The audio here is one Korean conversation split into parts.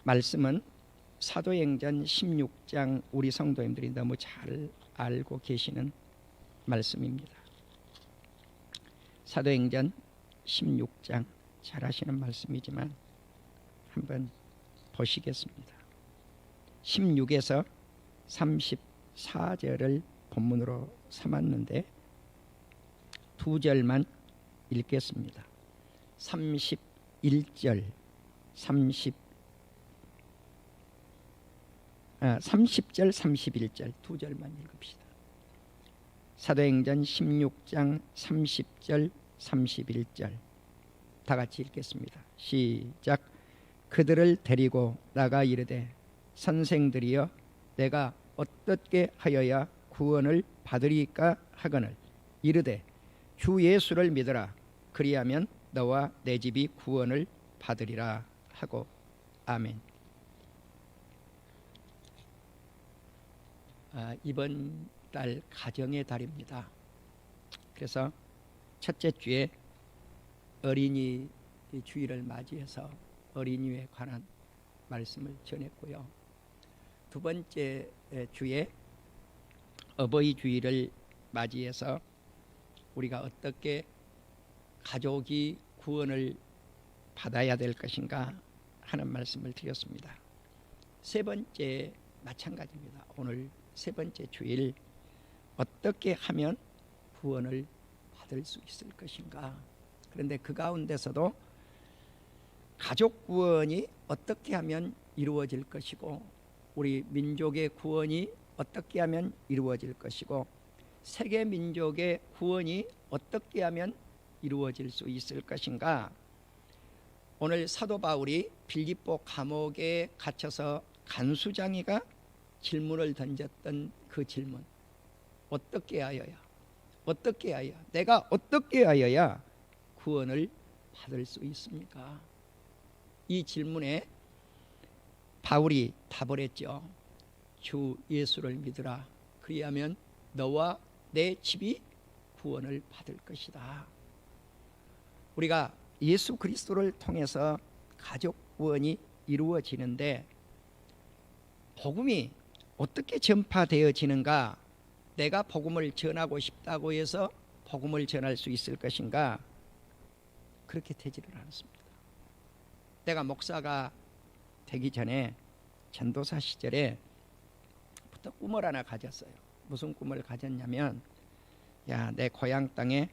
말씀은 사도행전 16장 우리 성도님들이 너무 잘 알고 계시는 말씀입니다. 사도행전 16장 잘 아시는 말씀이지만 한번 보시겠습니다. 16에서 34절을 본문으로 삼았는데 두 절만 읽겠습니다. 30절 31절 두 절만 읽읍시다. 사도행전 16장 30절 31절 다 같이 읽겠습니다. 시작. 그들을 데리고 나가 이르되 선생들이여 내가 어떻게 하여야 구원을 받으리까 하거늘 이르되 주 예수를 믿으라 그리하면 너와 내 집이 구원을 받으리라 하고 아멘. 이번 달 가정의 달입니다. 그래서 첫째 주에 어린이 주일을 맞이해서 어린이에 관한 말씀을 전했고요. 두 번째 주에 어버이 주일을 맞이해서 우리가 어떻게 가족이 구원을 받아야 될 것인가 하는 말씀을 드렸습니다. 세 번째 마찬가지입니다. 오늘 세 번째 주일 어떻게 하면 구원을 받을 수 있을 것인가. 그런데 그 가운데서도 가족 구원이 어떻게 하면 이루어질 것이고 우리 민족의 구원이 어떻게 하면 이루어질 것이고 세계 민족의 구원이 어떻게 하면 이루어질 수 있을 것인가. 오늘 사도 바울이 빌립보 감옥에 갇혀서 간수장이가 질문을 던졌던 그 질문, 어떻게 하여야 내가 어떻게 하여야 구원을 받을 수 있습니까? 이 질문에 바울이 답을 했죠. 주 예수를 믿으라 그리하면 너와 내 집이 구원을 받을 것이다. 우리가 예수 그리스도를 통해서 가족 구원이 이루어지는데 복음이 어떻게 전파되어지는가? 내가 복음을 전하고 싶다고 해서 복음을 전할 수 있을 것인가? 그렇게 되지를 않습니다. 내가 목사가 되기 전에 전도사 시절에 부터 꿈을 하나 가졌어요. 무슨 꿈을 가졌냐면 내 고향 땅에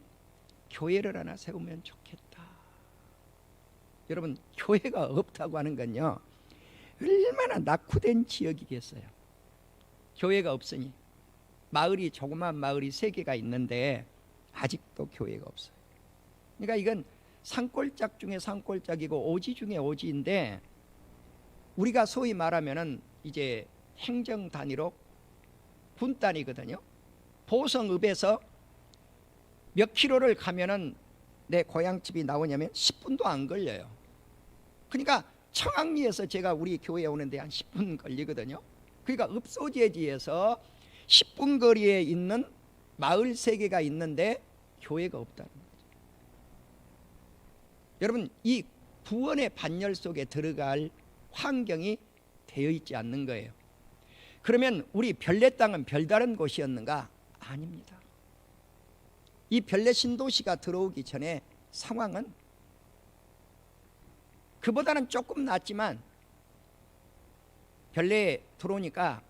교회를 하나 세우면 좋겠다. 여러분, 교회가 없다고 하는 건요 얼마나 낙후된 지역이겠어요. 교회가 없으니 마을이 조그만 마을이 3개가 있는데 아직도 교회가 없어요. 그러니까 이건 산골짝 중에 산골짝이고 오지 중에 오지인데 우리가 소위 말하면은 이제 행정 단위로 군 단위거든요. 보성읍에서 몇 킬로를 가면은 내 고향집이 나오냐면 10분도 안 걸려요. 그러니까 청학리에서 제가 우리 교회에 오는데 한 10분 걸리거든요. 그러니까 읍소재지에서 10분 거리에 있는 마을 3개가 있는데 교회가 없다는 거죠. 여러분, 이 구원의 반열 속에 들어갈 환경이 되어 있지 않는 거예요. 그러면 우리 별내 땅은 별다른 곳이었는가? 아닙니다. 이 별내 신도시가 들어오기 전에 상황은 그보다는 조금 낫지만 별내에 들어오니까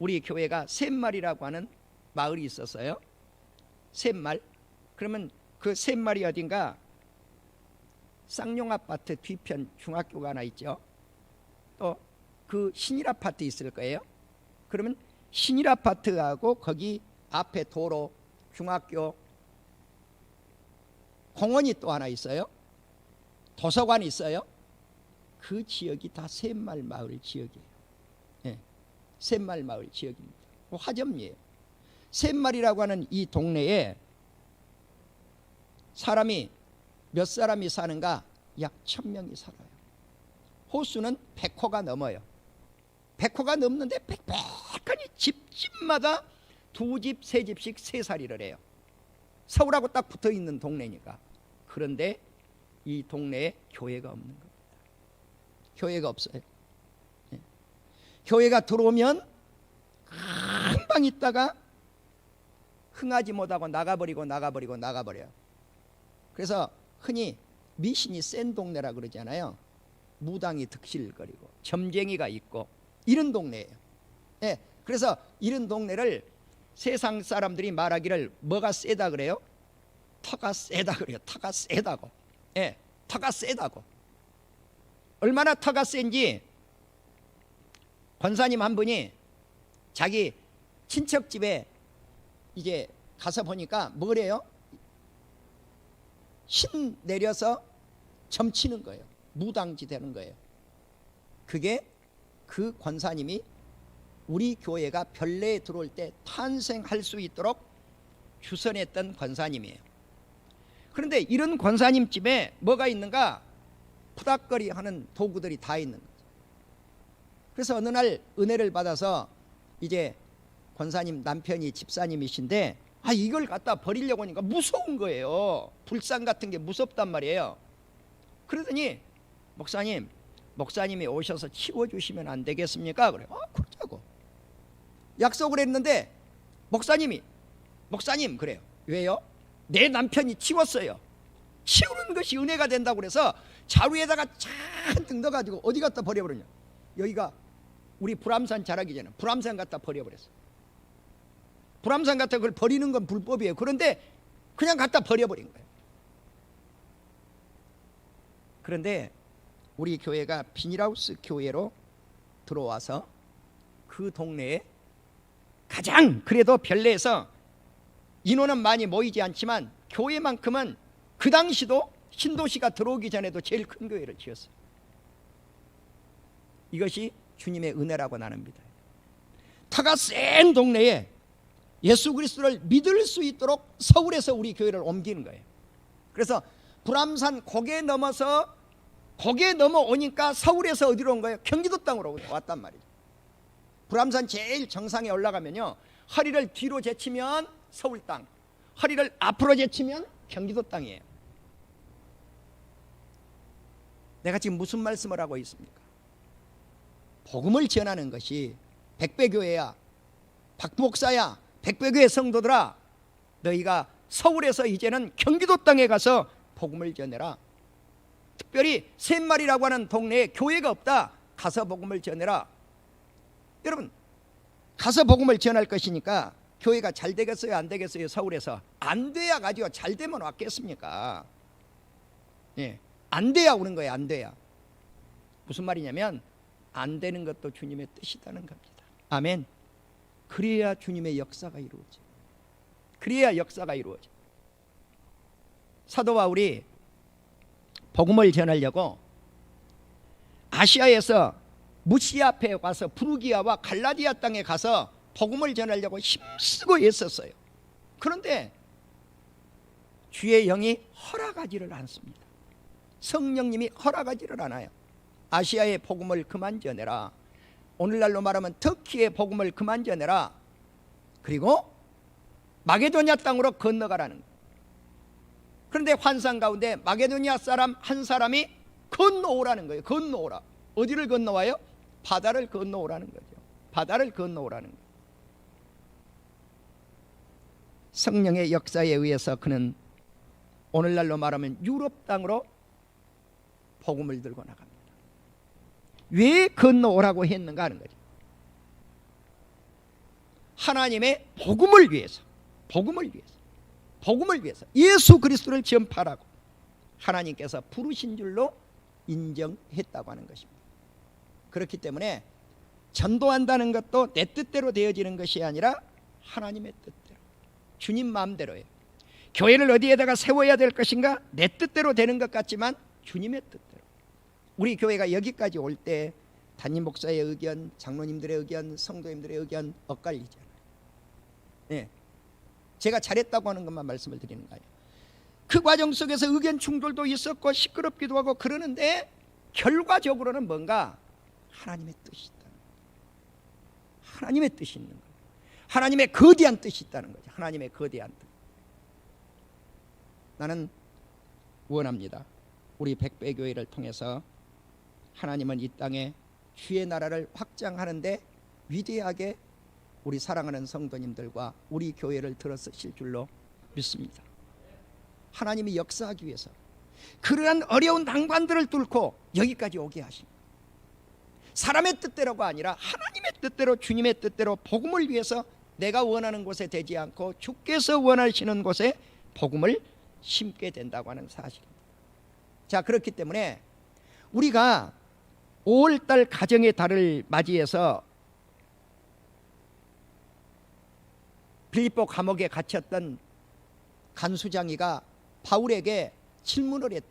우리 교회가 셋말이라고 하는 마을이 있었어요. 셋말. 그러면 그 셋말이 어딘가? 쌍용아파트 뒤편 중학교가 하나 있죠. 또 그 신일아파트 있을 거예요. 그러면 신일아파트하고 거기 앞에 도로, 중학교, 공원이 또 하나 있어요. 도서관이 있어요. 그 지역이 다 셋말 마을 지역이에요. 셋말 마을 지역입니다. 화점이에요. 셋말이라고 하는 이 동네에 사람이 몇 사람이 사는가? 약 1000명이 살아요. 호수는 100호가 넘어요. 100호가 넘는데 빽빽하니 집집마다 2집, 3집씩 3살이를 해요. 서울하고 딱 붙어있는 동네니까. 그런데 이 동네에 교회가 없는 겁니다. 교회가 없어요. 예. 교회가 들어오면 금방 있다가 흥하지 못하고 나가버려요. 그래서 흔히 미신이 센 동네라 그러잖아요. 무당이 득실거리고 점쟁이가 있고 이런 동네예요. 예, 그래서 이런 동네를 세상 사람들이 말하기를 뭐가 세다 그래요? 터가 세다 그래요. 터가 세다고. 예, 터가 세다고. 얼마나 터가 센지 권사님 한 분이 자기 친척 집에 이제 가서 보니까 뭐래요? 신 내려서 점치는 거예요. 무당지 되는 거예요. 그게 그 권사님이 우리 교회가 별내에 들어올 때 탄생할 수 있도록 주선했던 권사님이에요. 그런데 이런 권사님 집에 뭐가 있는가? 푸닥거리 하는 도구들이 다 있는 거죠. 그래서 어느 날 은혜를 받아서 이제 권사님 남편이 집사님이신데 이걸 갖다 버리려고 하니까 무서운 거예요. 불상 같은 게 무섭단 말이에요. 그러더니 목사님이 오셔서 치워주시면 안 되겠습니까? 그래요. 그러자고 약속을 했는데 목사님 그래요. 왜요? 내 남편이 치웠어요. 치우는 것이 은혜가 된다고 그래서 자루에다가 잔뜩 넣어가지고 어디 갖다 버려버렸냐? 여기가 우리 불암산 자라기 전에 불암산 갖다 버려버렸어. 불암산 갖다 그걸 버리는 건 불법이에요. 그런데 그냥 갖다 버려버린 거예요. 그런데 우리 교회가 비닐하우스 교회로 들어와서 그 동네에 가장 그래도 별내에서 인원은 많이 모이지 않지만 교회만큼은 그 당시도 신도시가 들어오기 전에도 제일 큰 교회를 지었어요. 이것이 주님의 은혜라고 나는 믿어요. 터가 센 동네에 예수 그리스도를 믿을 수 있도록 서울에서 우리 교회를 옮기는 거예요. 그래서 불암산 고개 넘어오니까 서울에서 어디로 온 거예요? 경기도 땅으로 왔단 말이죠. 불암산 제일 정상에 올라가면요, 허리를 뒤로 제치면 서울 땅, 허리를 앞으로 제치면 경기도 땅이에요. 내가 지금 무슨 말씀을 하고 있습니까? 복음을 전하는 것이 백배교회야, 박목사야, 백배교회 성도들아, 너희가 서울에서 이제는 경기도 땅에 가서 복음을 전해라. 특별히 샘말이라고 하는 동네에 교회가 없다. 가서 복음을 전해라. 여러분, 가서 복음을 전할 것이니까 교회가 잘 되겠어요, 안 되겠어요? 서울에서 안 돼야 가지고 잘 되면 왔겠습니까? 예, 안 돼야 오는 거예요. 안 돼야. 무슨 말이냐면 안 되는 것도 주님의 뜻이라는 겁니다. 아멘. 그래야 주님의 역사가 이루어져. 그래야 역사가 이루어져. 사도 바울이 복음을 전하려고 아시아에서 무시아 앞에 가서 부르기아와 갈라디아 땅에 가서 복음을 전하려고 힘쓰고 애썼어요. 그런데 주의 영이 허락하지를 않습니다. 성령님이 허락하지를 않아요. 아시아의 복음을 그만 전해라. 오늘날로 말하면 터키의 복음을 그만 전해라. 그리고 마게도냐 땅으로 건너가라는 거예요. 그런데 환상 가운데 마게도냐 사람 한 사람이 건너오라는 거예요. 건너오라. 어디를 건너와요? 바다를 건너오라는 거죠. 바다를 건너오라는 거예요. 성령의 역사에 의해서 그는 오늘날로 말하면 유럽 땅으로 복음을 들고 나갑니다. 왜 건너오라고 했는가 하는 거죠. 하나님의 복음을 위해서, 복음을 위해서 예수 그리스도를 전파하라고 하나님께서 부르신 줄로 인정했다고 하는 것입니다. 그렇기 때문에 전도한다는 것도 내 뜻대로 되어지는 것이 아니라 하나님의 뜻대로, 주님 마음대로예요. 교회를 어디에다가 세워야 될 것인가? 내 뜻대로 되는 것 같지만 주님의 뜻대로. 우리 교회가 여기까지 올 때 담임 목사의 의견, 장로님들의 의견, 성도님들의 의견 엇갈리잖아요. 네. 제가 잘했다고 하는 것만 말씀을 드리는 거예요. 그 과정 속에서 의견 충돌도 있었고 시끄럽기도 하고 그러는데 결과적으로는 뭔가 하나님의 뜻이 있다는 거예요. 하나님의 뜻이 있는 거예요. 하나님의 거대한 뜻이 있다는 거죠. 하나님의 거대한 뜻. 나는 원합니다. 우리 백배교회를 통해서 하나님은 이 땅에 주의 나라를 확장하는데 위대하게 우리 사랑하는 성도님들과 우리 교회를 들어쓰실 줄로 믿습니다. 하나님이 역사하기 위해서 그러한 어려운 난관들을 뚫고 여기까지 오게 하십니다. 사람의 뜻대로가 아니라 하나님의 뜻대로, 주님의 뜻대로 복음을 위해서 내가 원하는 곳에 되지 않고 주께서 원하시는 곳에 복음을 심게 된다고 하는 사실입니다. 자, 그렇기 때문에 우리가 5월달 가정의 달을 맞이해서 빌립보 감옥에 갇혔던 간수장이가 바울에게 질문을 했다.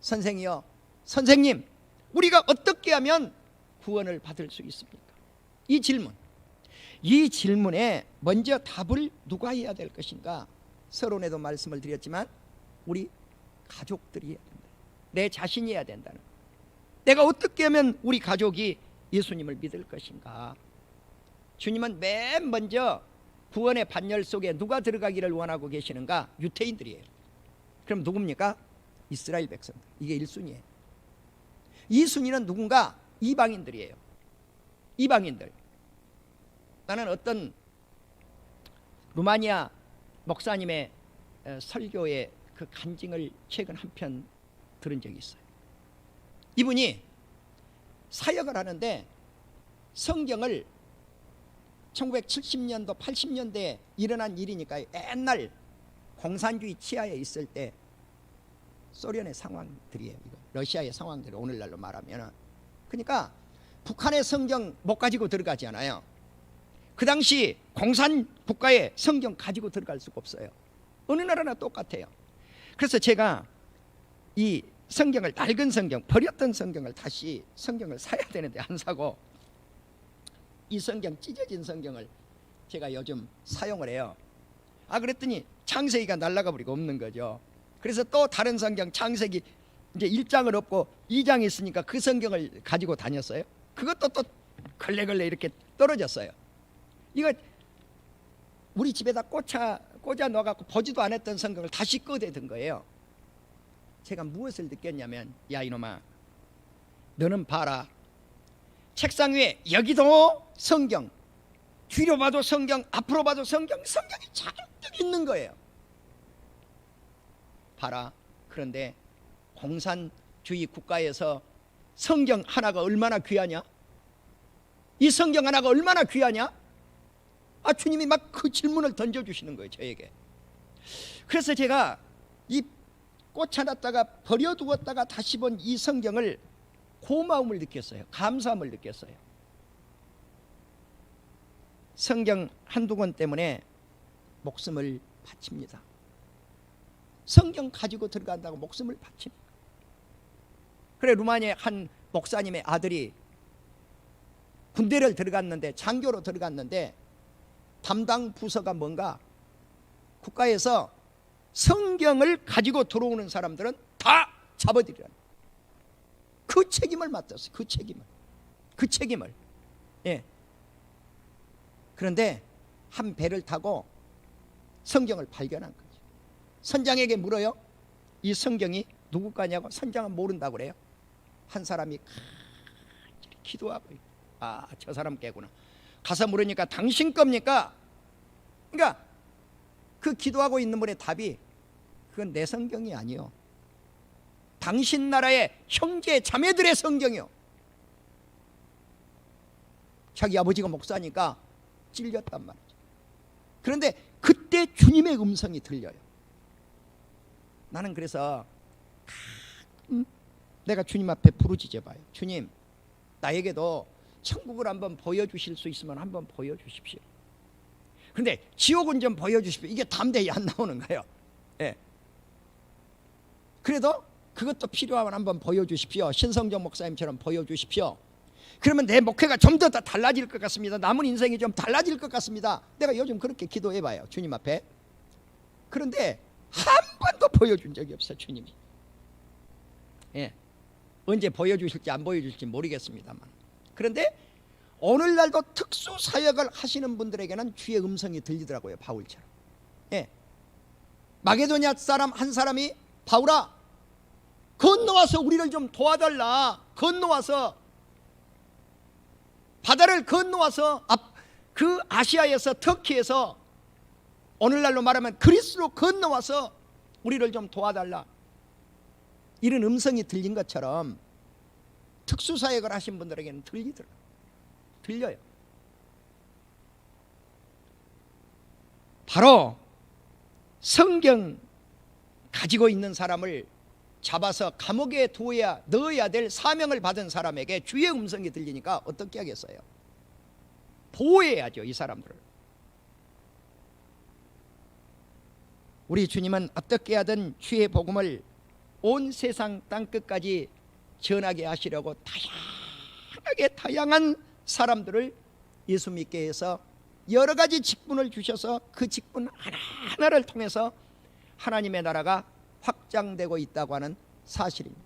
선생이여, 선생님, 우리가 어떻게 하면 구원을 받을 수 있습니까? 이 질문에 먼저 답을 누가 해야 될 것인가? 서론에도 말씀을 드렸지만 우리 가족들이 해야 된다. 내 자신이 해야 된다는. 내가 어떻게 하면 우리 가족이 예수님을 믿을 것인가? 주님은 맨 먼저 구원의 반열 속에 누가 들어가기를 원하고 계시는가? 유태인들이에요. 그럼 누굽니까? 이스라엘 백성들. 이게 1순위예요. 2순위는 누군가? 이방인들이에요. 이방인들. 나는 어떤 루마니아 목사님의 설교의 그 간증을 최근 한 편 들은 적이 있어요. 이분이 사역을 하는데 성경을 1970년도 80년대에 일어난 일이니까 옛날 공산주의 치하에 있을 때 소련의 상황들이에요. 러시아의 상황들이 오늘날로 말하면. 그러니까 북한의 성경 못 가지고 들어가지 않아요. 그 당시 공산 국가에 성경 가지고 들어갈 수가 없어요. 어느 나라나 똑같아요. 그래서 제가 이 성경을, 낡은 성경, 버렸던 성경을 다시 성경을 사야 되는데 안 사고 이 성경, 찢어진 성경을 제가 요즘 사용을 해요. 그랬더니 창세기가 날아가 버리고 없는 거죠. 그래서 또 다른 성경, 창세기 이제 1장은 없고 2장이 있으니까 그 성경을 가지고 다녔어요. 그것도 또 걸레걸레 이렇게 떨어졌어요. 이거 우리 집에다 꽂아 넣어갖고 보지도 않았던 성경을 다시 꺼내 든 거예요. 제가 무엇을 느꼈냐면, 야 이놈아, 너는 봐라, 책상 위에 여기도 성경, 뒤로 봐도 성경, 앞으로 봐도 성경이 잔뜩 있는 거예요. 봐라. 그런데 공산주의 국가에서 성경 하나가 얼마나 귀하냐? 이 성경 하나가 얼마나 귀하냐? 주님이 막 그 질문을 던져주시는 거예요, 저에게. 그래서 제가 이 꽂아놨다가 버려두었다가 다시 본 이 성경을 고마움을 느꼈어요. 감사함을 느꼈어요. 성경 한두 권 때문에 목숨을 바칩니다. 성경 가지고 들어간다고 목숨을 바칩니다. 그래, 루마니아 한 목사님의 아들이 군대를 들어갔는데, 장교로 들어갔는데 담당 부서가 뭔가, 국가에서 성경을 가지고 들어오는 사람들은 다 잡아들이라는, 그 책임을 맡았어요. 그 책임을. 예. 그런데 한 배를 타고 성경을 발견한 거죠. 선장에게 물어요. 이 성경이 누구 거냐고. 선장은 모른다고 그래요. 한 사람이 기도하고, 저 사람 깨구나. 가서 물으니까 당신 겁니까? 그러니까 그 기도하고 있는 분의 답이, 그건 내 성경이 아니요, 당신 나라의 형제 자매들의 성경이요. 자기 아버지가 목사니까 찔렸단 말이죠. 그런데 그때 주님의 음성이 들려요. 나는 그래서 내가 주님 앞에 부르짖어 봐요. 주님, 나에게도 천국을 한번 보여주실 수 있으면 한번 보여주십시오. 그런데 지옥은 좀 보여주십시오. 이게 담대히 안 나오는 거예요. 예. 그래도 그것도 필요하면 한번 보여주십시오. 신성정 목사님처럼 보여주십시오. 그러면 내 목회가 좀 더 달라질 것 같습니다. 남은 인생이 좀 달라질 것 같습니다. 내가 요즘 그렇게 기도해봐요, 주님 앞에. 그런데 한 번도 보여준 적이 없어요, 주님이. 예. 언제 보여주실지 안 보여주실지 모르겠습니다만. 그런데 오늘날도 특수 사역을 하시는 분들에게는 주의 음성이 들리더라고요, 바울처럼. 예. 마게도냐 사람 한 사람이, 바울아, 건너와서 우리를 좀 도와달라. 바다를 건너와서 그 아시아에서, 터키에서, 오늘날로 말하면 그리스로 건너와서 우리를 좀 도와달라, 이런 음성이 들린 것처럼 특수사역을 하신 분들에게는 들려요. 바로 성경 가지고 있는 사람을 잡아서 감옥에 넣어야 될 사명을 받은 사람에게 주의 음성이 들리니까 어떻게 하겠어요? 보호해야죠, 이 사람들을. 우리 주님은 어떻게 하든 주의 복음을 온 세상 땅끝까지 전하게 하시려고 다양한 사람들을 예수 믿게 해서 여러 가지 직분을 주셔서 그 직분 하나하나를 통해서 하나님의 나라가 확장되고 있다고 하는 사실입니다.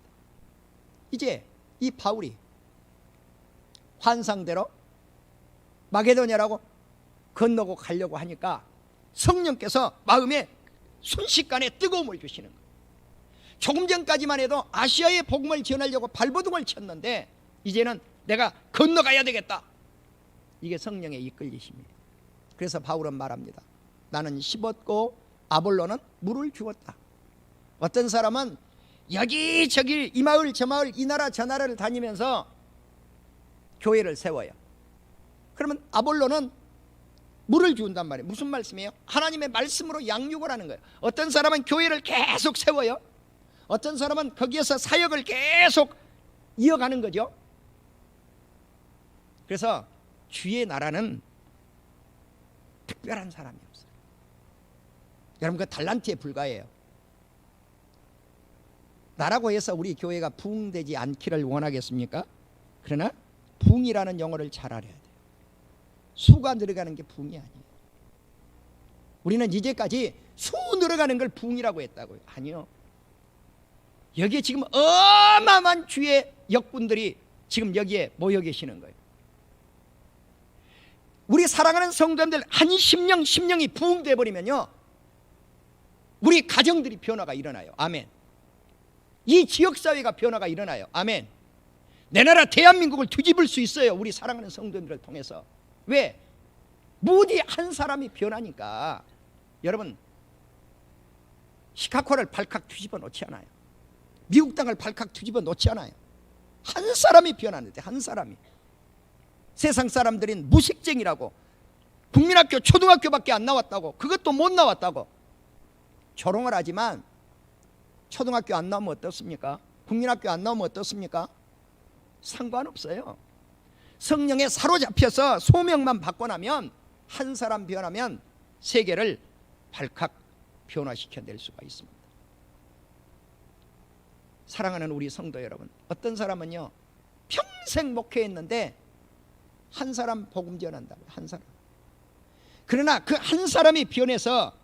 이제 이 바울이 환상대로 마게도냐라고 건너고 가려고 하니까 성령께서 마음에 순식간에 뜨거움을 주시는 거예요. 조금 전까지만 해도 아시아의 복음을 전하려고 발버둥을 쳤는데 이제는 내가 건너가야 되겠다, 이게 성령의 이끌리심이에요. 그래서 바울은 말합니다. 나는 씹었고 아볼로는 물을 주었다. 어떤 사람은 여기저기 이 마을 저 마을 이 나라 저 나라를 다니면서 교회를 세워요. 그러면 아볼로는 물을 주운단 말이에요. 무슨 말씀이에요? 하나님의 말씀으로 양육을 하는 거예요. 어떤 사람은 교회를 계속 세워요. 어떤 사람은 거기에서 사역을 계속 이어가는 거죠. 그래서 주의 나라는 특별한 사람이 없어요. 여러분, 그 달란트에 불과해요. 나라고 해서 우리 교회가 부흥되지 않기를 원하겠습니까? 그러나 부흥이라는 용어를 잘 알아야 돼요. 수가 늘어가는 게 부흥이 아니에요. 우리는 이제까지 수 늘어가는 걸 부흥이라고 했다고요. 아니요. 여기에 지금 어마어마한 주의 역군들이 지금 여기에 모여 계시는 거예요. 우리 사랑하는 성도님들 한 심령이 부흥돼 버리면요, 우리 가정들이 변화가 일어나요. 아멘. 이 지역사회가 변화가 일어나요. 아멘. 내 나라 대한민국을 뒤집을 수 있어요, 우리 사랑하는 성도님들을 통해서. 왜? 무디 한 사람이 변하니까. 여러분, 시카고를 발칵 뒤집어 놓지 않아요. 미국 땅을 발칵 뒤집어 놓지 않아요. 한 사람이 변하는데, 한 사람이. 세상 사람들은 무식쟁이라고, 국민학교 초등학교밖에 안 나왔다고, 그것도 못 나왔다고 조롱을 하지만 초등학교 안 나오면 어떻습니까? 국민학교 안 나오면 어떻습니까? 상관없어요. 성령에 사로잡혀서 소명만 받고 나면, 한 사람 변하면 세계를 발칵 변화시켜낼 수가 있습니다. 사랑하는 우리 성도 여러분, 어떤 사람은요 평생 목회했는데 한 사람 복음 전한다고요. 한 사람. 그러나 그 한 사람이 변해서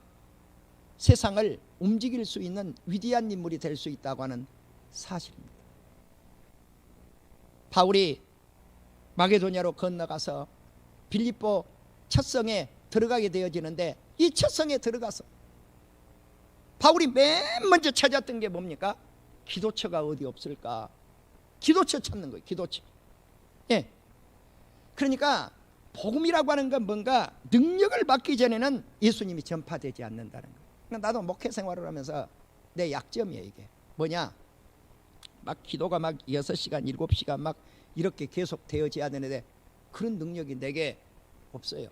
세상을 움직일 수 있는 위대한 인물이 될 수 있다고 하는 사실입니다. 바울이 마게도냐로 건너가서 빌립보 첫 성에 들어가게 되어지는데, 이 첫 성에 들어가서 바울이 맨 먼저 찾았던 게 뭡니까? 기도처가 어디 없을까? 기도처 찾는 거예요. 기도처. 예. 그러니까 복음이라고 하는 건 뭔가 능력을 받기 전에는 예수님이 전파되지 않는다는 거예요. 나도 목회 생활을 하면서 내 약점이에요. 이게 뭐냐, 막 기도가 막 6시간 7시간 막 이렇게 계속 되어져야 되는데 그런 능력이 내게 없어요.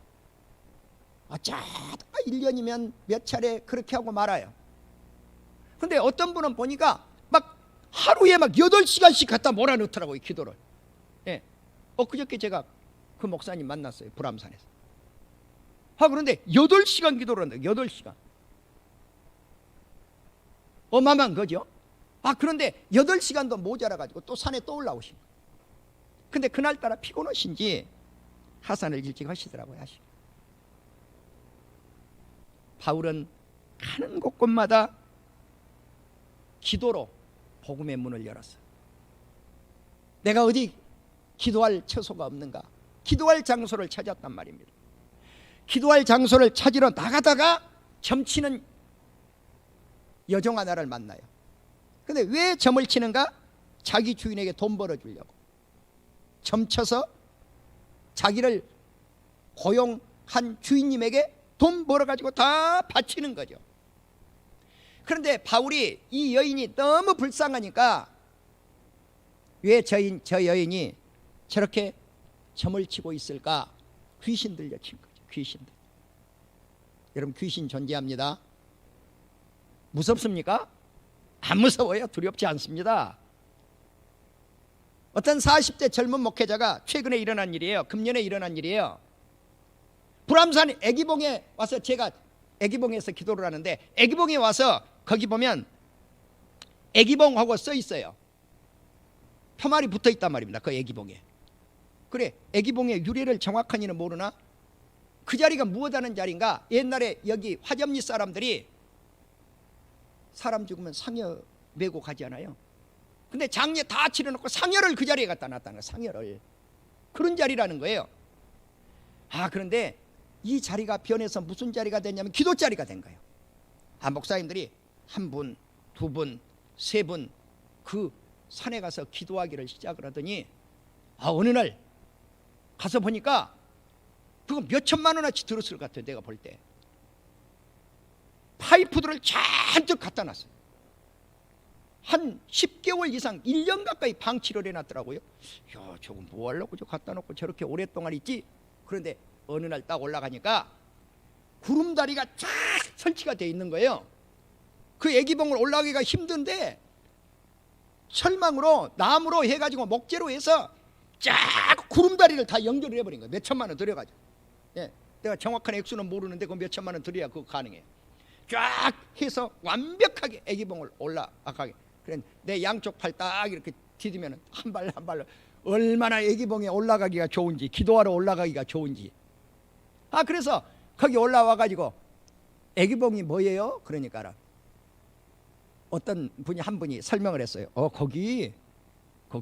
짜다 1년이면 몇 차례 그렇게 하고 말아요. 근데 어떤 분은 보니까 막 하루에 막 8시간씩 갖다 몰아넣더라고요, 기도를. 예. 그저께 제가 그 목사님 만났어요, 불암산에서. 그런데 8시간 기도를 한다. 8시간. 어마어마한 거죠. 그런데 8시간도 모자라가지고 또 산에 또 올라오신 거예요. 근데 그날따라 피곤하신지 하산을 일찍 하시더라고요. 바울은 가는 곳곳마다 기도로 복음의 문을 열었어요. 내가 어디 기도할 처소가 없는가? 기도할 장소를 찾았단 말입니다. 기도할 장소를 찾으러 나가다가 점치는 여종 하나를 만나요. 근데 왜 점을 치는가? 자기 주인에게 돈 벌어주려고 점쳐서 자기를 고용한 주인님에게 돈 벌어가지고 다 바치는 거죠. 그런데 바울이 이 여인이 너무 불쌍하니까 왜 저 여인이 저렇게 점을 치고 있을까? 귀신 들려친 거죠. 귀신들. 여러분, 귀신 존재합니다. 무섭습니까? 안 무서워요. 두렵지 않습니다. 어떤 40대 젊은 목회자가 최근에 일어난 일이에요. 금년에 일어난 일이에요. 불암산 애기봉에 와서, 제가 애기봉에서 기도를 하는데 애기봉에 와서 거기 보면 애기봉하고 써 있어요. 표말이 붙어 있단 말입니다. 그 애기봉에. 그래, 애기봉의 유래를 정확하니는 모르나 그 자리가 무엇하는 자리인가? 옛날에 여기 화점리 사람들이 사람 죽으면 상여 메고 가지 않아요? 근데 장례 다 치러놓고 상여를 그 자리에 갖다 놨다는 거예요. 상여를. 그런 자리라는 거예요. 그런데 이 자리가 변해서 무슨 자리가 됐냐면 기도 자리가 된 거예요. 목사님들이 한 분, 두 분, 세 분 그 산에 가서 기도하기를 시작을 하더니 어느 날 가서 보니까 그거 몇 천만 원어치 들었을 것 같아요. 내가 볼 때 파이프들을 잔뜩 갖다 놨어요. 한 10개월 이상 1년 가까이 방치를 해놨더라고요. 야, 저거 뭐 하려고 저 갖다 놓고 저렇게 오랫동안 있지? 그런데 어느 날 딱 올라가니까 구름다리가 쫙 설치가 돼 있는 거예요. 그 애기봉을 올라가기가 힘든데 철망으로 나무로 해가지고 목재로 해서 쫙 구름다리를 다 연결을 해버린 거예요. 몇 천만 원 들여가지고. 예, 내가 정확한 액수는 모르는데 그 몇 천만 원 들여야 그거 가능해요. 쫙 해서 완벽하게 애기봉을 올라가게. 그래, 내 양쪽 팔 딱 이렇게 디디면 한 발 한 발로 얼마나 애기봉에 올라가기가 좋은지, 기도하러 올라가기가 좋은지. 그래서 거기 올라와가지고 애기봉이 뭐예요? 그러니까 어떤 분이 한 분이 설명을 했어요. 거기 그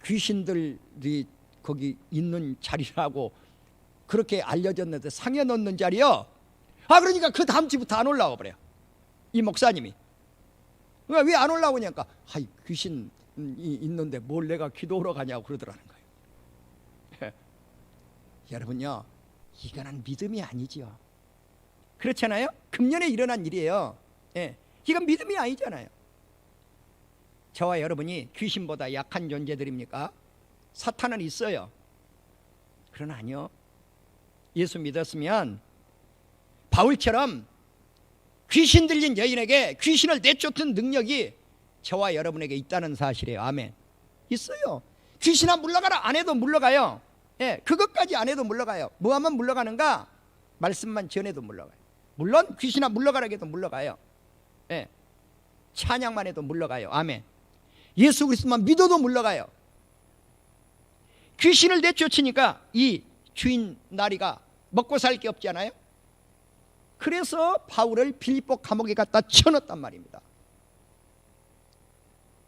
귀신들이 거기 있는 자리라고 그렇게 알려졌는데 상여 넣는 자리요. 그러니까 그 다음 주부터 안 올라와 버려요. 이 목사님이. 왜 안 올라오냐니까 귀신이 있는데 뭘 내가 기도하러 가냐고 그러더라는 거예요. 여러분요, 이거는 믿음이 아니죠. 그렇잖아요? 금년에 일어난 일이에요. 예, 이건 믿음이 아니잖아요. 저와 여러분이 귀신보다 약한 존재들입니까? 사탄은 있어요. 그러나 아니요. 예수 믿었으면 바울처럼 귀신 들린 여인에게 귀신을 내쫓은 능력이 저와 여러분에게 있다는 사실이에요. 아멘. 있어요. 귀신아 물러가라 안 해도 물러가요. 예, 그것까지 안 해도 물러가요. 뭐 하면 물러가는가? 말씀만 전해도 물러가요. 물론 귀신아 물러가라 해도 물러가요. 예, 찬양만 해도 물러가요. 아멘. 예수 그리스도만 믿어도 물러가요. 귀신을 내쫓으니까 이 주인 나리가 먹고 살 게 없잖아요. 그래서 바울을 빌립보 감옥에 갖다 쳐넣었단 말입니다.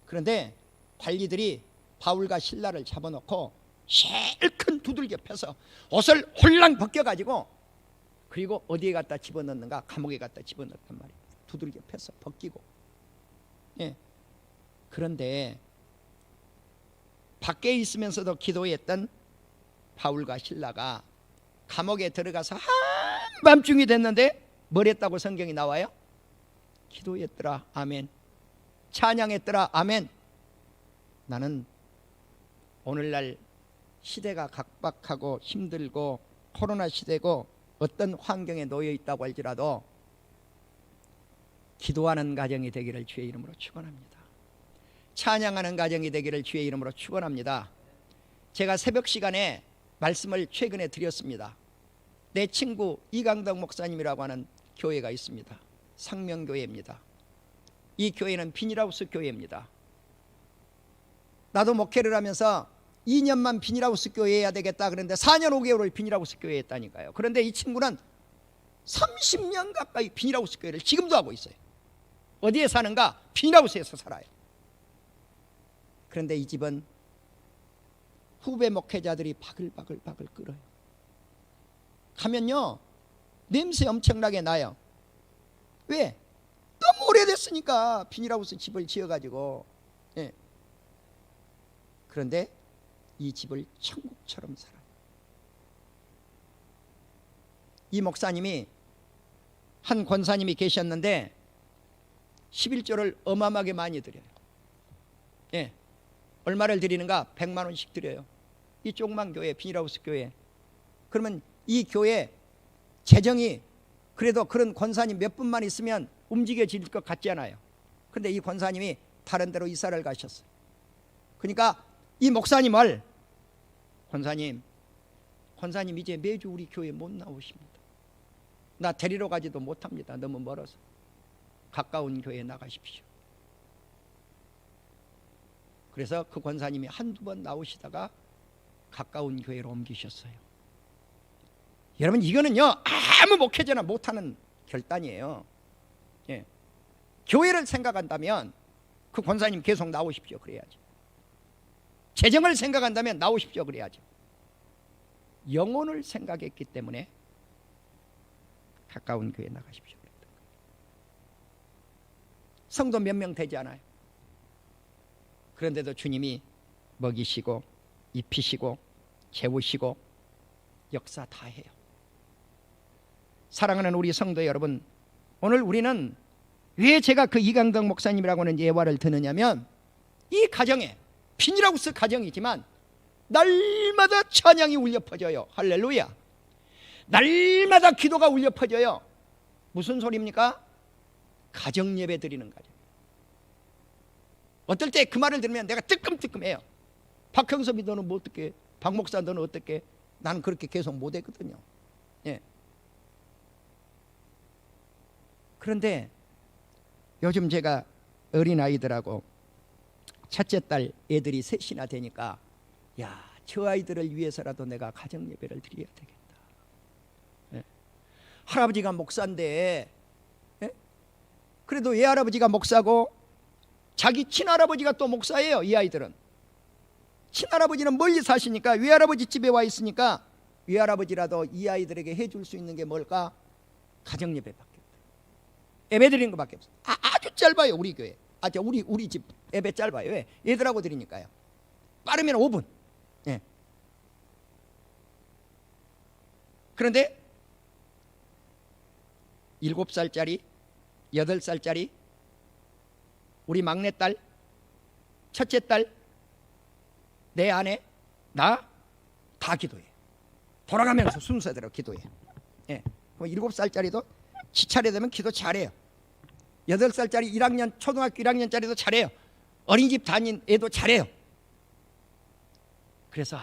그런데 관리들이 바울과 실라를 잡아놓고 실큰 두들겨 펴서 옷을 홀랑 벗겨가지고, 그리고 어디에 갖다 집어넣는가? 감옥에 갖다 집어넣었단 말입니다. 두들겨 펴서 벗기고. 예. 그런데 밖에 있으면서도 기도했던 바울과 실라가 감옥에 들어가서 한밤중이 됐는데 뭘 했다고 성경이 나와요? 기도했더라. 아멘. 찬양했더라. 아멘. 나는 오늘날 시대가 각박하고 힘들고 코로나 시대고 어떤 환경에 놓여 있다고 할지라도 기도하는 가정이 되기를 주의 이름으로 축원합니다. 찬양하는 가정이 되기를 주의 이름으로 축원합니다. 제가 새벽 시간에 말씀을 최근에 드렸습니다. 내 친구 이강덕 목사님이라고 하는 교회가 있습니다. 상명교회입니다. 이 교회는 비닐하우스 교회입니다. 나도 목회를 하면서 2년만 비닐하우스 교회 해야 되겠다 그랬는데 4년 5개월을 비닐하우스 교회에 했다니까요. 그런데 이 친구는 30년 가까이 비닐하우스 교회를 지금도 하고 있어요. 어디에 사는가? 비닐하우스에서 살아요. 그런데 이 집은 후배 목회자들이 바글바글 끓어요. 가면요 냄새 엄청나게 나요. 왜? 너무 오래됐으니까 비닐하우스 집을 지어가지고. 예. 그런데 이 집을 천국처럼 살아요. 이 목사님이 한 권사님이 계셨는데 11조를 어마어마하게 많이 드려요. 예, 얼마를 드리는가? 100만 원씩 드려요. 이 조그만 교회, 비닐하우스 교회. 그러면 이 교회 재정이 그래도 그런 권사님 몇 분만 있으면 움직여질 것 같지 않아요. 그런데 이 권사님이 다른 데로 이사를 가셨어요. 그러니까 이 목사님을 권사님 이제 매주 우리 교회 못 나오십니다. 나 데리러 가지도 못합니다. 너무 멀어서. 가까운 교회에 나가십시오. 그래서 그 권사님이 한두 번 나오시다가 가까운 교회로 옮기셨어요. 여러분, 이거는요 아무 목회자나 못하는 결단이에요. 예. 교회를 생각한다면 그 권사님 계속 나오십시오. 그래야지. 재정을 생각한다면 나오십시오. 그래야죠. 영혼을 생각했기 때문에 가까운 교회에 나가십시오. 성도 몇 명 되지 않아요. 그런데도 주님이 먹이시고 입히시고 재우시고 역사 다 해요. 사랑하는 우리 성도 여러분, 오늘 우리는 왜 제가 그 이강덕 목사님이라고 하는 예화를 드느냐면, 이 가정에, 비닐하우스 가정이지만 날마다 찬양이 울려 퍼져요. 할렐루야. 날마다 기도가 울려 퍼져요. 무슨 소리입니까? 가정 예배 드리는 가정. 어떨 때 그 말을 들으면 내가 뜨끔뜨끔해요. 박형섭이 너는 뭐 어떻게, 박 목사 너는 어떻게? 나는 그렇게 계속 못했거든요. 예. 그런데 요즘 제가 어린아이들하고 첫째 딸 애들이 셋이나 되니까, 야, 저 아이들을 위해서라도 내가 가정 예배를 드려야 되겠다. 예. 할아버지가 목사인데, 예? 그래도 외할아버지가 목사고 자기 친할아버지가 또 목사예요. 이 아이들은 친할아버지는 멀리 사시니까 외할아버지 집에 와 있으니까 외할아버지라도 이 아이들에게 해줄 수 있는 게 뭘까? 가정 예배밖에 없어요. 예배 드리는 것밖에 없어요. 아주 짧아요. 우리 교회, 우리 집 예배 짧아요. 왜? 얘들하고 드리니까요. 빠르면 5분. 예. 그런데 7살짜리 8살짜리 우리 막내딸, 첫째 딸, 내 아내, 나 다 기도해. 돌아가면서 순서대로 기도해. 예. 7살짜리도 지 차례 되면 기도 잘해요. 8살짜리 1학년, 초등학교 1학년짜리도 잘해요. 어린이집 다닌 애도 잘해요. 그래서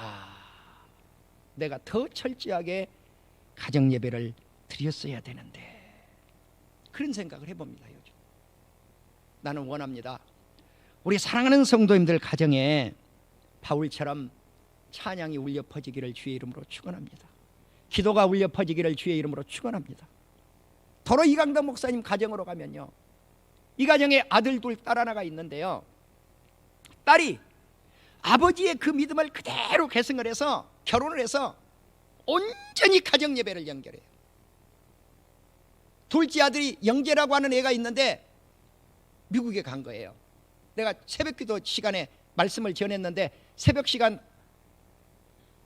내가 더 철저하게 가정 예배를 드렸어야 되는데, 그런 생각을 해봅니다. 요즘 나는 원합니다. 우리 사랑하는 성도님들 가정에 바울처럼 찬양이 울려 퍼지기를 주의 이름으로 축원합니다. 기도가 울려 퍼지기를 주의 이름으로 축원합니다. 더러 이강덕 목사님 가정으로 가면요, 이 가정에 아들 둘, 딸 하나가 있는데요, 딸이 아버지의 그 믿음을 그대로 계승을 해서 결혼을 해서 온전히 가정 예배를 연결해요. 둘째 아들이 영재라고 하는 애가 있는데 미국에 간 거예요. 내가 새벽기도 시간에 말씀을 전했는데 새벽 시간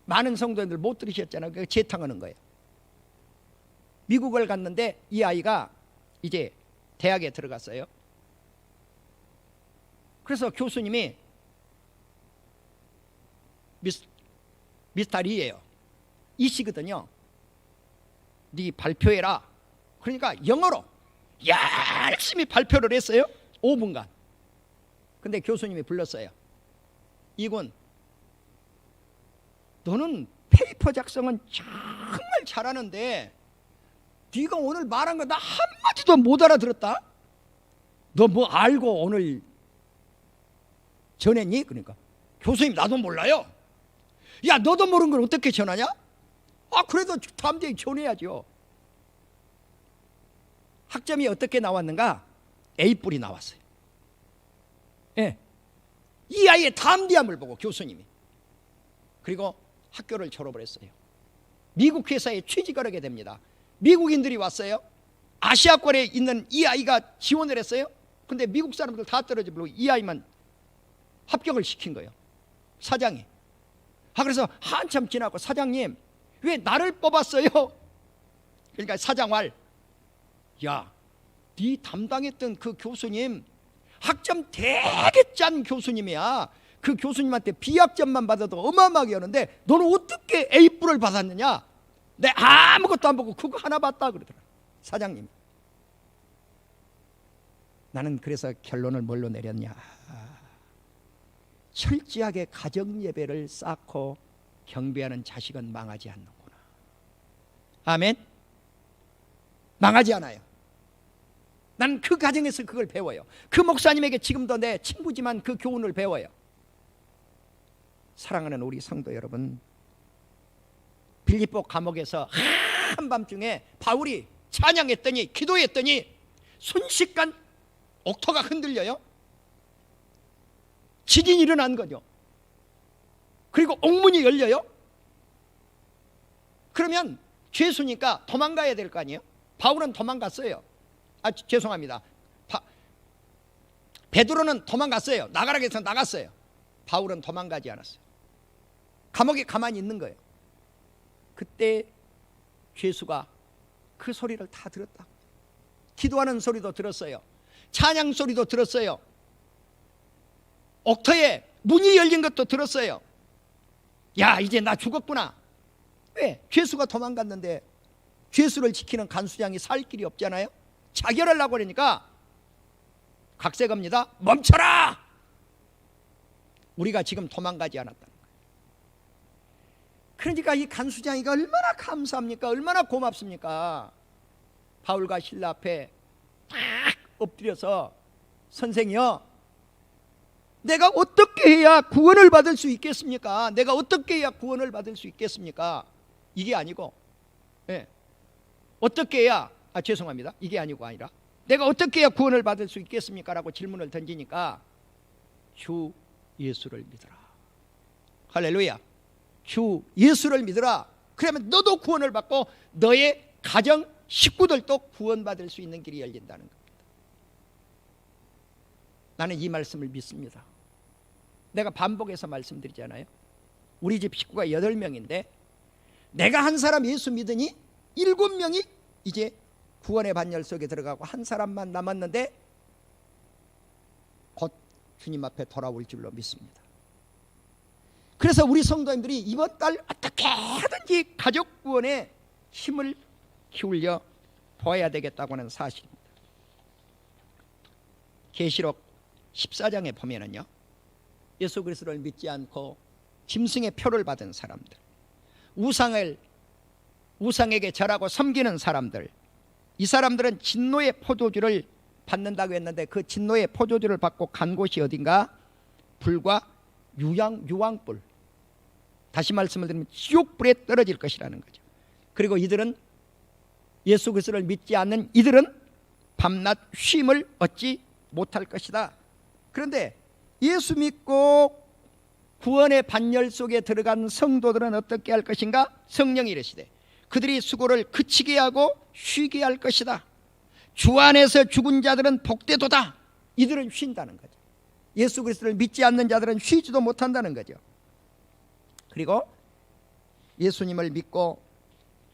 많은 성도님들 못 들으셨잖아요. 그래서 재탕하는 거예요. 미국을 갔는데 이 아이가 이제 대학에 들어갔어요. 그래서 교수님이 미스터 리예요. 이씨거든요. 네 발표해라. 그러니까 영어로 열심히 발표를 했어요. 5분간. 근데 교수님이 불렀어요. 이군, 너는 페이퍼 작성은 정말 잘하는데 네가 오늘 말한 거 나 한마디도 못 알아들었다. 너 뭐 알고 오늘 전했니? 그러니까 교수님, 나도 몰라요. 야, 너도 모르는 걸 어떻게 전하냐? 그래도 담대히 전해야죠. 학점이 어떻게 나왔는가? A뿔이 나왔어요. 예. 이 아이의 담대함을 보고 교수님이, 그리고 학교를 졸업을 했어요. 미국 회사에 취직을 하게 됩니다. 미국인들이 왔어요. 아시아권에 있는 이 아이가 지원을 했어요. 근데 미국 사람들 다 떨어지고 이 아이만 합격을 시킨 거예요. 사장이. 그래서 한참 지나고 사장님 왜 나를 뽑았어요? 그러니까 사장왈, 야, 네 담당했던 그 교수님 학점 되게 짠 교수님이야. 그 교수님한테 B학점만 받아도 어마어마하게 하는데 너는 어떻게 A뿔을 받았느냐? 내 아무것도 안 보고 그거 하나 봤다 그러더라 사장님. 나는 그래서 결론을 뭘로 내렸냐? 철저하게 가정 예배를 쌓고 경배하는 자식은 망하지 않는구나. 아멘. 망하지 않아요. 나는 그 가정에서 그걸 배워요. 그 목사님에게 지금도 내 친구지만 그 교훈을 배워요. 사랑하는 우리 성도 여러분, 빌립보 감옥에서 한밤중에 바울이 찬양했더니 기도했더니 순식간 옥토가 흔들려요. 지진이 일어난 거죠. 그리고 옥문이 열려요. 그러면 죄수니까 도망가야 될 거 아니에요. 바울은 도망갔어요. 죄송합니다. 베드로는 도망갔어요. 나가라고 해서 나갔어요. 바울은 도망가지 않았어요. 감옥에 가만히 있는 거예요. 그때 죄수가 그 소리를 다 들었다. 기도하는 소리도 들었어요. 찬양 소리도 들었어요. 옥터에 문이 열린 것도 들었어요. 야, 이제 나 죽었구나. 왜? 죄수가 도망갔는데 죄수를 지키는 간수장이 살 길이 없잖아요. 자결하려고 그러니까 각색합니다. 멈춰라! 우리가 지금 도망가지 않았다는 거예요. 그러니까 이 간수장이가 얼마나 감사합니까? 얼마나 고맙습니까? 바울과 실라 앞에 딱 엎드려서 선생이여, 내가 어떻게 해야 구원을 받을 수 있겠습니까? 내가 어떻게 해야 구원을 받을 수 있겠습니까? 이게 아니고, 어떻게 해야, 죄송합니다. 이게 아니라 내가 어떻게 해야 구원을 받을 수 있겠습니까? 라고 질문을 던지니까 주 예수를 믿어라. 할렐루야. 주 예수를 믿어라. 그러면 너도 구원을 받고 너의 가정 식구들도 구원받을 수 있는 길이 열린다는 겁니다. 나는 이 말씀을 믿습니다. 내가 반복해서 말씀드리잖아요. 우리 집 식구가 8명인데 내가 한 사람 예수 믿으니 7명이 이제 구원의 반열 속에 들어가고 한 사람만 남았는데 곧 주님 앞에 돌아올 줄로 믿습니다. 그래서 우리 성도님들이 이번 달 어떻게 하든지 가족 구원에 힘을 기울여 보아야 되겠다고 하는 사실입니다. 계시록 14장에 보면은요, 예수 그리스도를 믿지 않고 짐승의 표를 받은 사람들, 우상에게 절하고 섬기는 사람들, 이 사람들은 진노의 포도주를 받는다고 했는데 그 진노의 포도주를 받고 간 곳이 어딘가? 불과 유황불, 다시 말씀을 드리면 지옥불에 떨어질 것이라는 거죠. 그리고 이들은, 예수 그리스도를 믿지 않는 이들은 밤낮 쉼을 얻지 못할 것이다. 그런데 예수 믿고 구원의 반열 속에 들어간 성도들은 어떻게 할 것인가? 성령이 이르시되 그들이 수고를 그치게 하고 쉬게 할 것이다. 주 안에서 죽은 자들은 복되도다. 이들은 쉰다는 거죠. 예수 그리스도를 믿지 않는 자들은 쉬지도 못한다는 거죠. 그리고 예수님을 믿고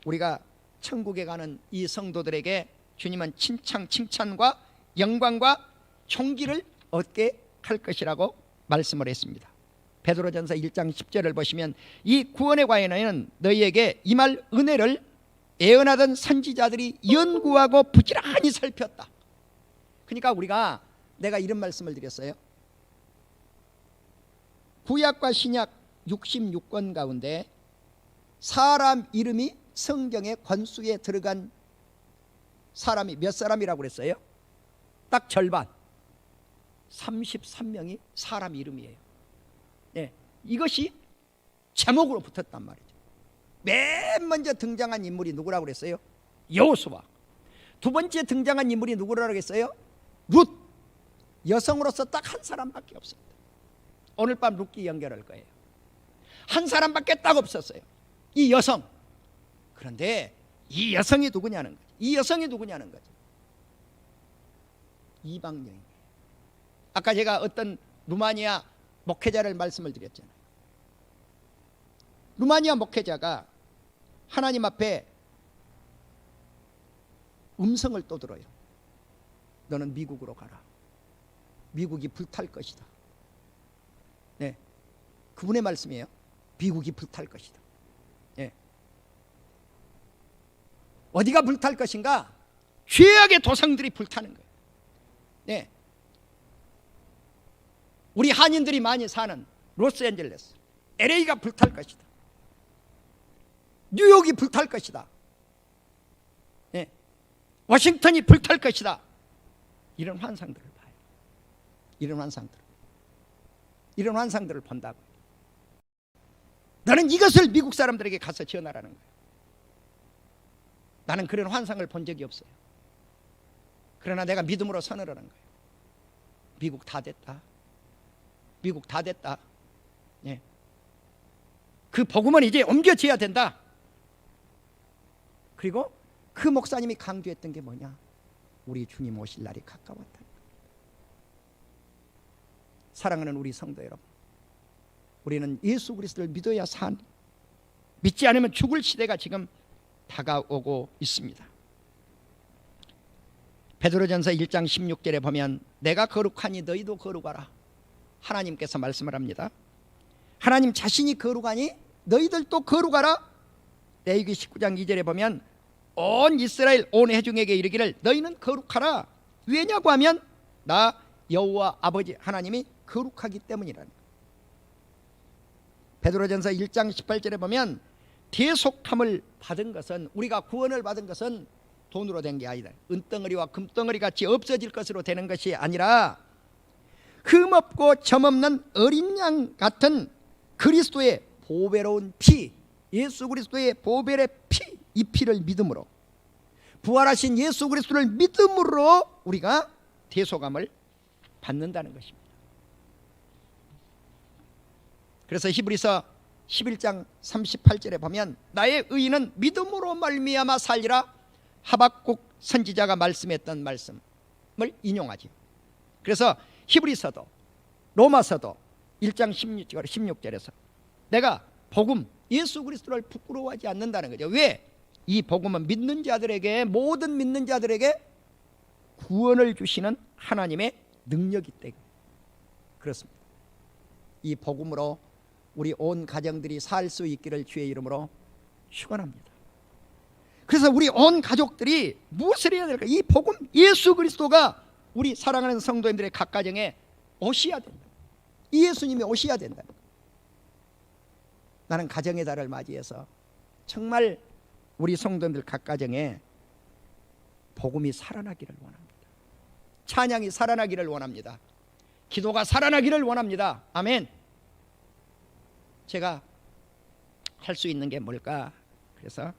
우리가 천국에 가는 이 성도들에게 주님은 칭찬과 영광과 총기를 얻게 할 것이라고 말씀을 했습니다. 베드로전서 1장 10절을 보시면 이 구원의 과연에는 너희에게 임할 은혜를 예언하던 선지자들이 연구하고 부지런히 살폈다. 그러니까 내가 이런 말씀을 드렸어요. 구약과 신약 66권 가운데 사람 이름이 성경의 권수에 들어간 사람이 몇 사람이라고 그랬어요? 딱 절반, 33명이 사람 이름이에요. 네, 이것이 제목으로 붙었단 말이죠. 맨 먼저 등장한 인물이 누구라고 그랬어요? 여호수아. 두 번째 등장한 인물이 누구라고 했어요? 룻. 여성으로서 딱 한 사람밖에 없습니다. 오늘 밤 룻기 연결할 거예요. 한 사람밖에 딱 없었어요, 이 여성. 그런데 이 여성이 누구냐는 거죠. 이 여성이 누구냐는 거죠. 이방 여인이에요. 아까 제가 어떤 루마니아 목회자를 말씀을 드렸잖아요. 루마니아 목회자가 하나님 앞에 음성을 또 들어요. 너는 미국으로 가라. 미국이 불탈 것이다. 네, 그분의 말씀이에요. 미국이 불탈 것이다. 네. 어디가 불탈 것인가? 죄악의 도성들이 불타는 거예요. 네. 우리 한인들이 많이 사는 로스앤젤레스, LA가 불탈 것이다. 뉴욕이 불탈 것이다. 네. 워싱턴이 불탈 것이다. 이런 환상들을 봐요. 이런 환상들을 본다고. 너는 이것을 미국 사람들에게 가서 전하라는 거예요. 나는 그런 환상을 본 적이 없어요. 그러나 내가 믿음으로 선을 하는 거예요. 미국 다 됐다. 미국 다 됐다. 예. 그 복음은 이제 옮겨져야 된다. 그리고 그 목사님이 강조했던 게 뭐냐? 우리 주님 오실 날이 가까웠다. 사랑하는 우리 성도 여러분, 우리는 예수 그리스도를 믿어야 믿지 않으면 죽을 시대가 지금 다가오고 있습니다. 베드로전서 1장 16절에 보면 내가 거룩하니 너희도 거룩하라. 하나님께서 말씀을 합니다. 하나님 자신이 거룩하니 너희들도 거룩하라. 레위기 19장 2절에 보면 온 이스라엘 온 회중에게 이르기를 너희는 거룩하라. 왜냐고 하면 나 여호와 아버지 하나님이 거룩하기 때문이라는 거예요. 베드로전서 1장 18절에 보면 대속함을 받은 것은, 우리가 구원을 받은 것은 돈으로 된 게 아니다. 은덩어리와 금덩어리 같이 없어질 것으로 되는 것이 아니라 흠없고 점없는 어린 양 같은 그리스도의 보배로운 피, 예수 그리스도의 보배의 피, 이 피를 믿음으로, 부활하신 예수 그리스도를 믿음으로 우리가 대속함을 받는다는 것입니다. 그래서 히브리서 11장 38절에 보면 나의 의인은 믿음으로 말미암아 살리라. 하박국 선지자가 말씀했던 말씀을 인용하죠. 그래서 히브리서도 로마서도 1장 16절에서 내가 복음 예수 그리스도를 부끄러워하지 않는다는 거죠. 왜? 이 복음은 믿는 자들에게, 모든 믿는 자들에게 구원을 주시는 하나님의 능력이 때문에 그렇습니다. 이 복음으로 우리 온 가정들이 살 수 있기를 주의 이름으로 축원합니다. 그래서 우리 온 가족들이 무엇을 해야 될까? 이 복음 예수 그리스도가 우리 사랑하는 성도님들의 각 가정에 오셔야 된다. 이 예수님이 오셔야 된다. 나는 가정의 달을 맞이해서 정말 우리 성도님들 각 가정에 복음이 살아나기를 원합니다. 찬양이 살아나기를 원합니다. 기도가 살아나기를 원합니다. 아멘. 제가 할 수 있는 게 뭘까? 그래서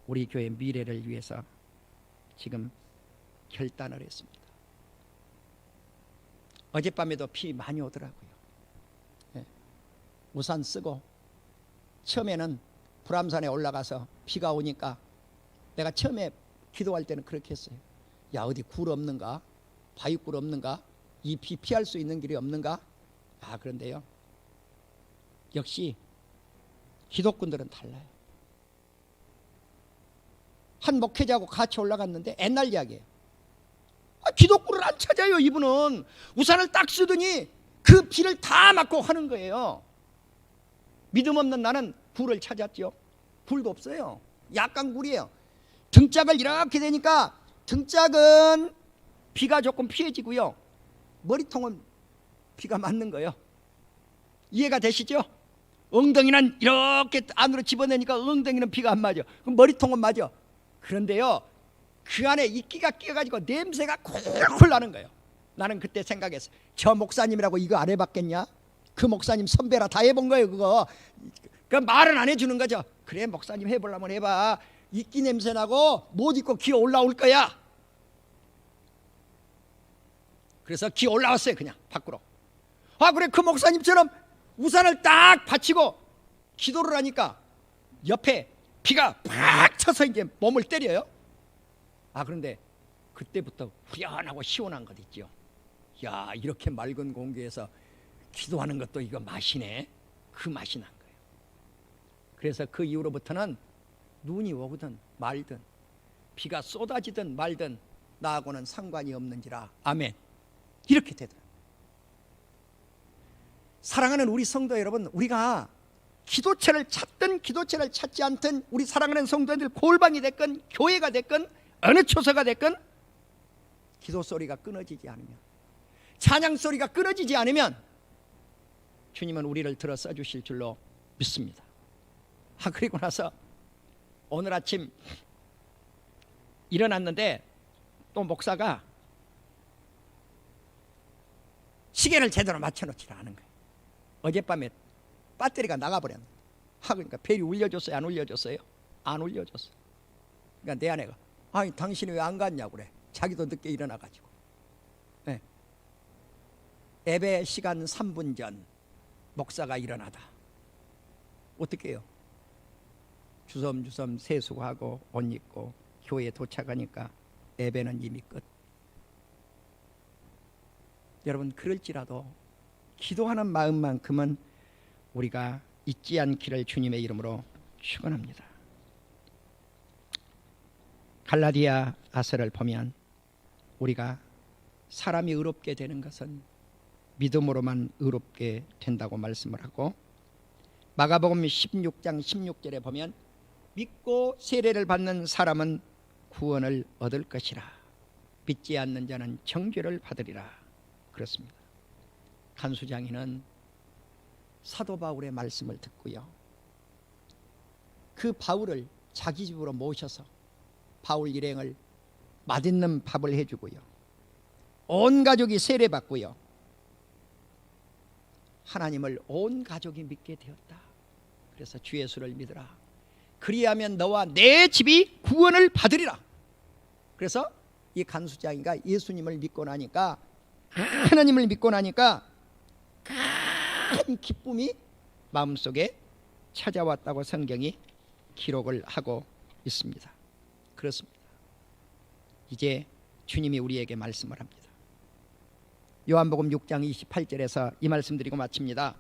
우리 교회 미래를 위해서 지금 결단을 했습니다. 어젯밤에도 비 많이 오더라고요. 네. 우산 쓰고 처음에는 불암산에 올라가서 비가 오니까 내가 처음에 기도할 때는 그렇게 했어요. 야, 어디 굴 없는가? 바위굴 없는가? 이 비 피할 수 있는 길이 없는가? 아, 그런데요, 역시 기독군들은 달라요. 한 목회자하고 같이 올라갔는데 옛날 이야기예요. 기독군을 안 찾아요. 이분은 우산을 딱 쓰더니 그 비를 다 맞고 하는 거예요. 믿음 없는 나는 굴을 찾았죠. 굴도 없어요. 약간 굴이에요. 등짝을 이렇게 되니까 등짝은 비가 조금 피해지고요, 머리통은 비가 맞는 거예요. 이해가 되시죠? 엉덩이는 이렇게 안으로 집어내니까 엉덩이는 비가 안 맞아. 그럼 머리통은 맞아. 그런데요, 그 안에 이끼가 끼어가지고 냄새가 콜콜 나는 거예요. 나는 그때 생각했어. 저 목사님이라고 이거 안 해봤겠냐? 그 목사님 선배라 다 해본 거예요. 그거 그 말은 안 해주는 거죠. 그래, 목사님 해보려면 해봐. 이끼 냄새 나고 못 입고 기어 올라올 거야. 그래서 기어 올라왔어요. 그냥 밖으로. 아, 그래, 그 목사님처럼 우산을 딱 받치고 기도를 하니까 옆에 비가 팍 쳐서 이제 몸을 때려요. 아, 그런데 그때부터 후련하고 시원한 것 있죠. 야, 이렇게 맑은 공기에서 기도하는 것도 이거 맛이네. 그 맛이 난 거예요. 그래서 그 이후로부터는 눈이 오거든 말든 비가 쏟아지든 말든 나하고는 상관이 없는지라. 아멘. 이렇게 되더라. 사랑하는 우리 성도 여러분, 우리가 기도처를 찾든 기도처를 찾지 않든 우리 사랑하는 성도들 골방이 됐건 교회가 됐건 어느 초소가 됐건 기도 소리가 끊어지지 않으면, 찬양 소리가 끊어지지 않으면 주님은 우리를 들어 써주실 줄로 믿습니다. 그리고 나서 오늘 아침 일어났는데 또 목사가 시계를 제대로 맞춰놓지 않은 거예요. 어젯밤에 배터리가 나가버렸네. 그러니까 벨이 울려줬어요? 안 울려줬어요? 안 울려줬어. 그러니까 내 아내가 아니 당신이 왜 안 갔냐고 그래. 자기도 늦게 일어나가지고. 네. 예배 시간 3분 전 목사가 일어나다. 어떻게 해요? 주섬주섬 세수하고 옷 입고 교회에 도착하니까 예배는 이미 끝. 여러분, 그럴지라도 기도하는 마음만큼은 우리가 잊지 않기를 주님의 이름으로 축원합니다. 갈라디아 아서를 보면 우리가 사람이 의롭게 되는 것은 믿음으로만 의롭게 된다고 말씀을 하고, 마가복음 16장 16절에 보면 믿고 세례를 받는 사람은 구원을 얻을 것이라, 믿지 않는 자는 정죄를 받으리라. 그렇습니다. 간수장이는 사도 바울의 말씀을 듣고요, 그 바울을 자기 집으로 모셔서 바울 일행을 맛있는 밥을 해주고요, 온 가족이 세례받고요, 하나님을 온 가족이 믿게 되었다. 그래서 주 예수를 믿으라. 그리하면 너와 내 집이 구원을 받으리라. 그래서 이 간수장이가 예수님을 믿고 나니까, 하나님을 믿고 나니까 큰 기쁨이 마음속에 찾아왔다고 성경이 기록을 하고 있습니다. 그렇습니다. 이제 주님이 우리에게 말씀을 합니다. 요한복음 6장 28절에서 이 말씀 드리고 마칩니다.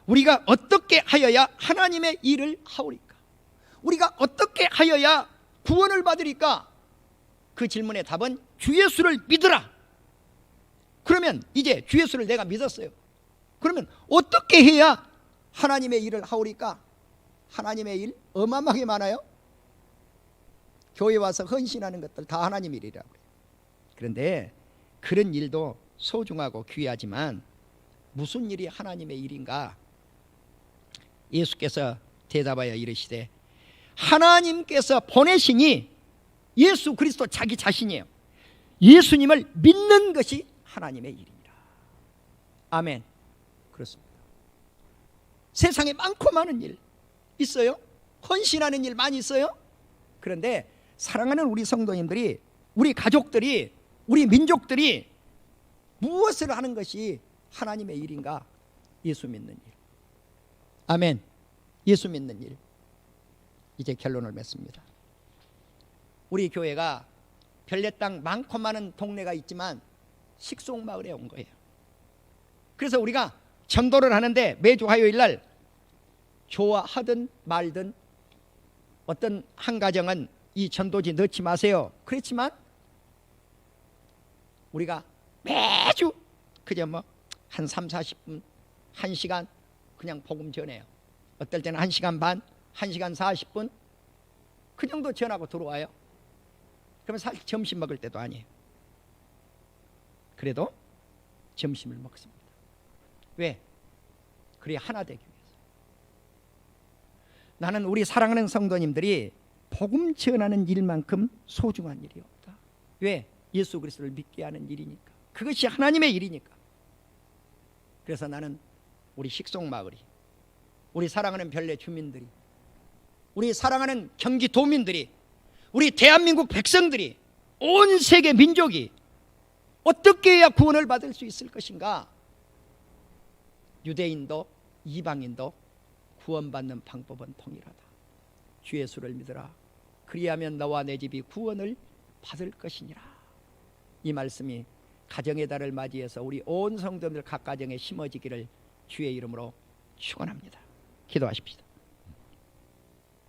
우리가 어떻게 하여야 하나님의 일을 하오리까? 우리가 어떻게 하여야 구원을 받으리까? 그 질문의 답은 주 예수를 믿으라. 그러면 이제 주 예수를 내가 믿었어요. 그러면 어떻게 해야 하나님의 일을 하오리까? 하나님의 일 어마어마하게 많아요. 교회 와서 헌신하는 것들 다 하나님 일이라고 해요. 그런데 그런 일도 소중하고 귀하지만 무슨 일이 하나님의 일인가? 예수께서 대답하여 이르시되 하나님께서 보내시니 예수 그리스도 자기 자신이에요. 예수님을 믿는 것이 하나님의 일이라. 아멘. 그렇습니다. 세상에 많고 많은 일 있어요. 헌신하는 일 많이 있어요. 그런데 사랑하는 우리 성도님들이, 우리 가족들이, 우리 민족들이 무엇을 하는 것이 하나님의 일인가? 예수 믿는 일. 아멘. 예수 믿는 일. 이제 결론을 맺습니다. 우리 교회가 별내 땅 많고 많은 동네가 있지만 식송마을에 온 거예요. 그래서 우리가 전도를 하는데 매주 화요일 날 좋아하든 말든 어떤 한 가정은 이 전도지 넣지 마세요 그랬지만 우리가 매주 그저 뭐 한 3, 40분 1시간 그냥 복음 전해요. 어떨 때는 1시간 반, 1시간 40분 그 정도 전하고 들어와요. 그러면 사실 점심 먹을 때도 아니에요. 그래도 점심을 먹습니다. 왜? 그래야 하나 되기 위해서. 나는 우리 사랑하는 성도님들이 복음 전하는 일만큼 소중한 일이 없다. 왜? 예수 그리스도를 믿게 하는 일이니까. 그것이 하나님의 일이니까. 그래서 나는 우리 식송마을이, 우리 사랑하는 별내 주민들이, 우리 사랑하는 경기도민들이, 우리 대한민국 백성들이, 온 세계 민족이 어떻게 해야 구원을 받을 수 있을 것인가? 유대인도 이방인도 구원받는 방법은 동일하다. 주 예수를 믿으라. 그리하면 너와 내 집이 구원을 받을 것이니라. 이 말씀이 가정의 달을 맞이해서 우리 온 성도들 각 가정에 심어지기를 주의 이름으로 축원합니다. 기도하십시다.